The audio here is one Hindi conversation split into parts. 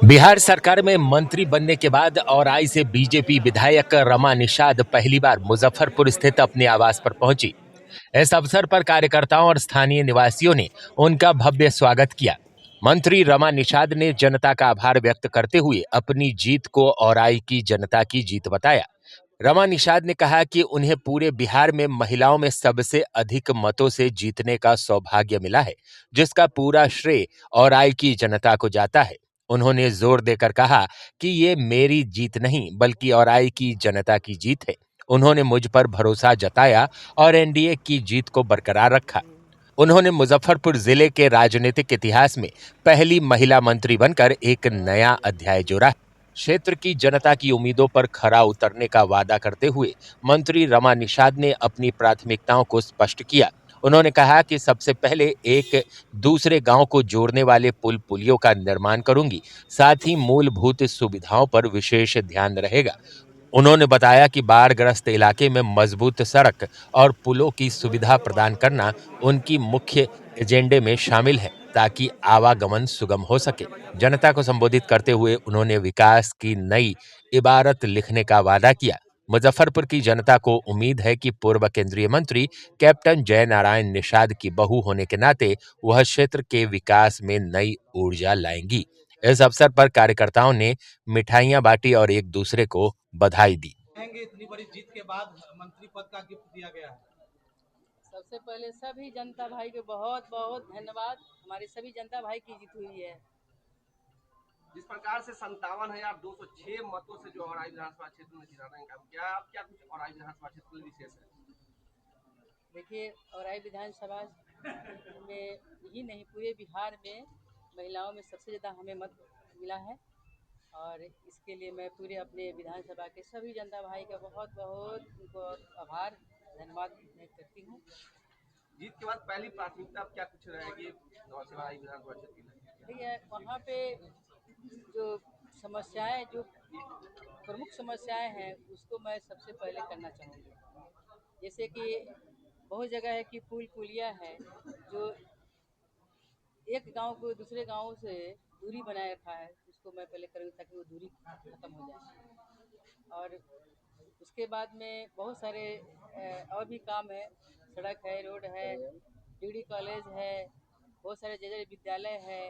बिहार सरकार में मंत्री बनने के बाद औराई से बीजेपी विधायक रमा निषाद पहली बार मुजफ्फरपुर स्थित अपने आवास पर पहुंची। इस अवसर पर कार्यकर्ताओं और स्थानीय निवासियों ने उनका भव्य स्वागत किया। मंत्री रमा निषाद ने जनता का आभार व्यक्त करते हुए अपनी जीत को औराई की जनता की जीत बताया। रमा निषाद ने कहा कि उन्हें पूरे बिहार में महिलाओं में सबसे अधिक मतों से जीतने का सौभाग्य मिला है, जिसका पूरा श्रेय औराई की जनता को जाता है। उन्होंने जोर देकर कहा कि ये मेरी जीत नहीं बल्कि औराई की जनता की जीत है। उन्होंने मुझ पर भरोसा जताया और एनडीए की जीत को बरकरार रखा। उन्होंने मुजफ्फरपुर जिले के राजनीतिक इतिहास में पहली महिला मंत्री बनकर एक नया अध्याय जोड़ा। क्षेत्र की जनता की उम्मीदों पर खरा उतरने का वादा करते हुए मंत्री रमा निषाद ने अपनी प्राथमिकताओं को स्पष्ट किया। उन्होंने कहा कि सबसे पहले एक दूसरे गांव को जोड़ने वाले पुल पुलियों का निर्माण करूंगी, साथ ही मूलभूत सुविधाओं पर विशेष ध्यान रहेगा। उन्होंने बताया कि बाढ़ग्रस्त इलाके में मजबूत सड़क और पुलों की सुविधा प्रदान करना उनकी मुख्य एजेंडे में शामिल है, ताकि आवागमन सुगम हो सके। जनता को संबोधित करते हुए उन्होंने विकास की नई इबारत लिखने का वादा किया। मुजफ्फरपुर की जनता को उम्मीद है कि पूर्व केंद्रीय मंत्री कैप्टन जय नारायण निषाद की बहू होने के नाते वह क्षेत्र के विकास में नई ऊर्जा लाएंगी। इस अवसर पर कार्यकर्ताओं ने मिठाइयां बांटी और एक दूसरे को बधाई दी। इतनी बड़ी जीत के बाद मंत्री पद का गिफ्ट दिया गया है। सबसे पहले सभी जनता भाई को बहुत बहुत धन्यवाद। हमारी सभी जनता भाई की जीत हुई है। जिस प्रकार से 57,206 मतों से जो औराई विधानसभा क्षेत्र में जिताने का काम किया, आप क्या कुछ औराई विधानसभा क्षेत्र में विशेष है? देखिए, औराई विधानसभा में ही नहीं पूरे बिहार में महिलाओं में सबसे ज़्यादा हमें मत मिला है और इसके लिए मैं पूरे अपने विधानसभा के सभी जनता भाई का बहुत बहुत उनको आभार धन्यवाद करती हूँ। जीत के बाद पहली प्राथमिकता क्या कुछ रहेगी औराई विधानसभा क्षेत्र में? देखिए, वहाँ पे जो समस्याएं जो प्रमुख समस्याएं हैं उसको मैं सबसे पहले करना चाहूँगी। जैसे कि बहुत जगह है कि पुल पुलिया है जो एक गांव को दूसरे गांव से दूरी बनाए रखा है, उसको मैं पहले करूँगी ताकि वो दूरी खत्म हो जाए। और उसके बाद में बहुत सारे और भी काम है, सड़क है, रोड है, डिग्री कॉलेज है, बहुत सारे जगह विद्यालय है,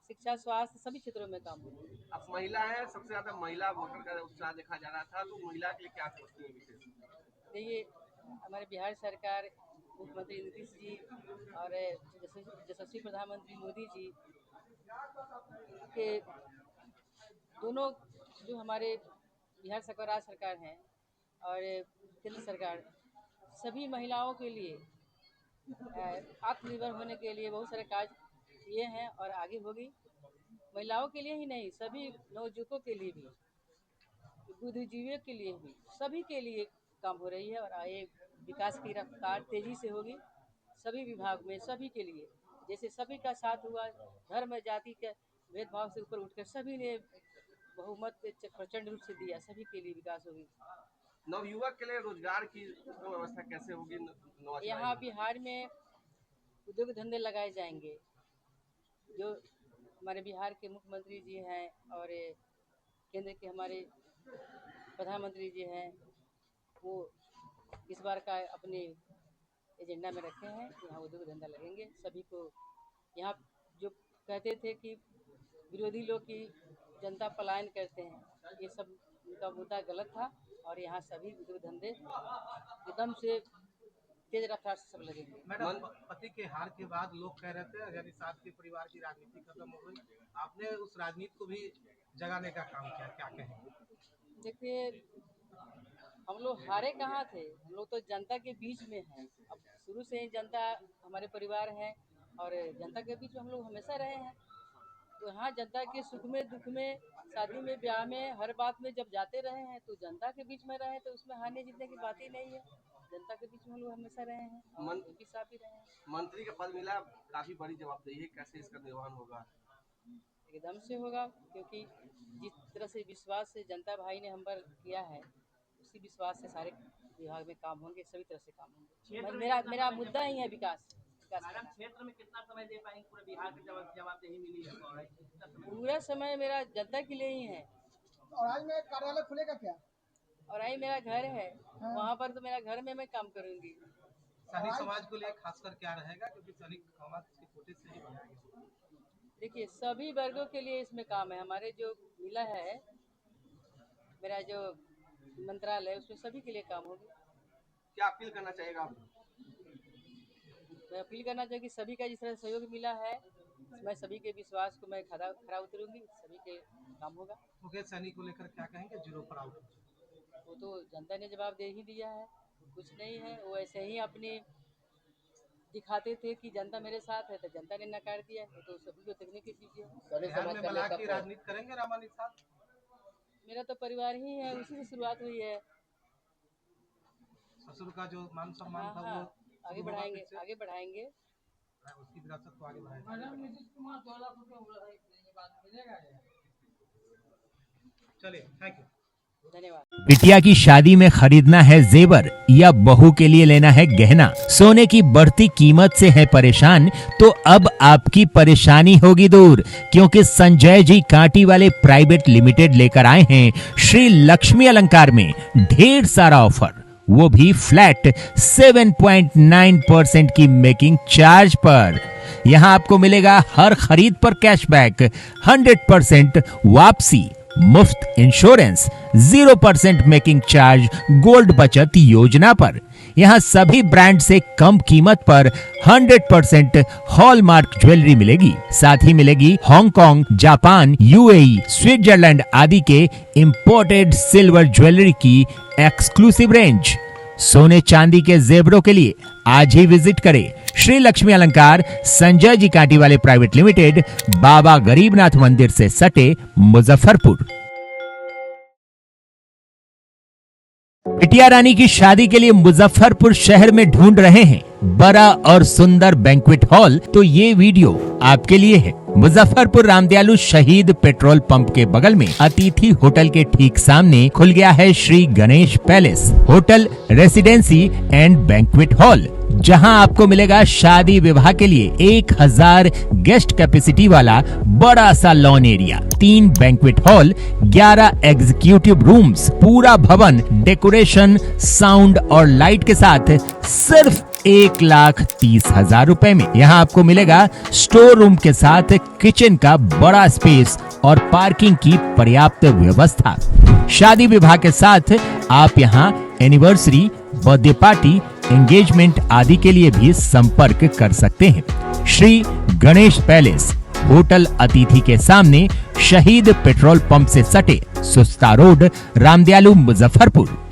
शिक्षा स्वास्थ्य सभी क्षेत्रों में काम हो। अब महिला है, सबसे ज्यादा महिला वोटर का उत्साह देखा जा रहा था, तो महिला के लिए क्या सोचती है विशेष? देखिए, हमारे बिहार सरकार मुख्यमंत्री नीतीश जी और यशस्वी प्रधानमंत्री मोदी जी के दोनों जो हमारे बिहार सरकार राज्य सरकार हैं और केंद्र सरकार सभी महिलाओं के लिए आत्मनिर्भर होने के लिए बहुत सारे कार्य किए हैं और आगे होगी। महिलाओं के लिए ही नहीं, सभी नवयुवकों के लिए भी, बुद्धिजीवियों के लिए भी, सभी के लिए काम हो रही है और आगे विकास की रफ्तार तेजी से होगी सभी विभाग में, सभी के लिए। जैसे सभी का साथ हुआ, धर्म जाति के भेदभाव से ऊपर उठकर सभी ने बहुमत प्रचंड रूप से दिया, सभी के लिए विकास होगी। नवयुवक के लिए रोजगार की व्यवस्था कैसे होगी? यहाँ बिहार में उद्योग धंधे लगाए जाएंगे। जो हमारे बिहार के मुख्यमंत्री जी हैं और केंद्र के हमारे प्रधानमंत्री जी हैं, वो इस बार का अपने एजेंडा में रखे हैं कि यहाँ उद्योग धंधा लगेंगे सभी को। यहाँ जो कहते थे कि विरोधी लोग की जनता पलायन करते हैं, ये सब उनका मुद्दा गलत था और यहाँ सभी उद्योग धंधे एकदम से तेज रफ्तार से सब लगेंगे। मैडम, पति के हार के बाद लोग कह रहे थे यानी साथ के परिवार की राजनीति खत्म हो गई, आपने उस राजनीति को भी जगाने का काम किया, क्या कहेंगे? देखिए, हम लोग हारे कहाँ थे, हम लोग तो जनता के बीच में हैं। अब शुरू से ही जनता हमारे परिवार है और जनता के बीच में हम लोग हमेशा रहे हैं। तो यहाँ जनता के सुख में दुख में शादी में ब्याह में हर बात में जब जाते रहे हैं तो जनता के बीच में रहे, तो उसमें हारने जीतने की बात ही नहीं है। जनता के बीच में हम लोग हमेशा रहे हैं और भी साथ ही रहे हैं। मंत्री का पद मिला, काफी बड़ी जवाबदेही है, कैसे इसका निर्वहन होगा? एकदम से होगा, क्योंकि जिस तरह से विश्वास से जनता भाई ने हम पर किया है, उसी विश्वास से सारे विभाग में काम होंगे, सभी तरह से काम होंगे। मेरा मुद्दा ही है विकास। विकास करना। क्षेत्र में कितना समय दे पाएंगे? पूरे बिहार की जवाबदेही मिली है और कितना समय? पूरा समय मेरा जनता के लिए ही है। और आज में कार्यालय खुलेगा क्या? और आई मेरा घर है, वहाँ पर तो मेरा घर में मैं काम करूँगी। सैनिक समाज को लिए खासकर क्या रहेगा, क्योंकि सैनिक समाज के कोटे से ही बनाया गया। देखिए, सभी वर्गों के लिए इसमें काम है। हमारे जो मिला है, मेरा जो मंत्रालय है, उसमें सभी के लिए काम होगी। क्या अपील करना चाहेगा आप? मैं अपील करना चाहिए कि सभी का जिस तरह सहयोग मिला है, मैं सभी के विश्वास को मैं खरा उतरूंगी, सभी के काम होगा। मुकेश सैनी को लेकर क्या कहेंगे? जीरो पर आउट। वो तो जनता ने जवाब दे ही दिया है, कुछ नहीं है। वो ऐसे ही अपनी दिखाते थे कि जनता मेरे साथ है, तो जनता ने नकार दिया है। तो सभी को देखने की चीज़ है। बिहार में मलाह की राजनीति करेंगे रामा निषाद? मेरा तो परिवार ही है, उसी से शुरुआत हुई है। ससुर का जो मान सम्मान था वो आगे बढ़ाएंगे, आगे बढ़ाएंगे। उसकी विरासत को आगे बढ़ाएंगे। चलिए, थैंक यू, धन्यवाद। बिटिया की शादी में खरीदना है जेवर या बहू के लिए लेना है गहना, सोने की बढ़ती कीमत से है परेशान, तो अब आपकी परेशानी होगी दूर, क्योंकि संजय जी कांटी वाले प्राइवेट लिमिटेड लेकर आए हैं श्री लक्ष्मी अलंकार में ढेर सारा ऑफर, वो भी फ्लैट 7.9% की मेकिंग चार्ज पर। यहाँ आपको मिलेगा हर खरीद पर कैशबैक, 100% वापसी, मुफ्त इंश्योरेंस, 0% मेकिंग चार्ज गोल्ड बचत योजना पर। यहाँ सभी ब्रांड से कम कीमत पर 100% हॉलमार्क ज्वेलरी मिलेगी। साथ ही मिलेगी हांगकांग, जापान, यूएई, स्विट्जरलैंड आदि के इंपोर्टेड सिल्वर ज्वेलरी की एक्सक्लूसिव रेंज। सोने चांदी के जेवरों के लिए आज ही विजिट करें श्री लक्ष्मी अलंकार, संजय जी कांटी वाले प्राइवेट लिमिटेड, बाबा गरीबनाथ मंदिर से सटे, मुजफ्फरपुर। बिटिया रानी की शादी के लिए मुजफ्फरपुर शहर में ढूंढ रहे हैं बड़ा और सुंदर बैंक्वेट हॉल, तो ये वीडियो आपके लिए है। मुजफ्फरपुर रामदयालु शहीद पेट्रोल पंप के बगल में अतिथि होटल के ठीक सामने खुल गया है Shri Ganesh palace hotel, residency and banquet hall, जहां आपको मिलेगा शादी विवाह के लिए 1000 गेस्ट कैपेसिटी वाला बड़ा सा lawn area, 3 banquet hall, 11 executive rooms, पूरा भवन डेकोरेशन, साउंड और लाइट के साथ सिर्फ 1,30,000 रुपए में। यहाँ आपको मिलेगा स्टोर रूम के साथ किचन का बड़ा स्पेस और पार्किंग की पर्याप्त व्यवस्था। शादी विवाह के साथ आप यहाँ एनिवर्सरी, बर्थडे पार्टी, एंगेजमेंट आदि के लिए भी संपर्क कर सकते हैं। श्री गणेश पैलेस होटल अतिथि के सामने, शहीद पेट्रोल पंप से सटे, सुस्ता रोड, रामदयालु, मुजफ्फरपुर।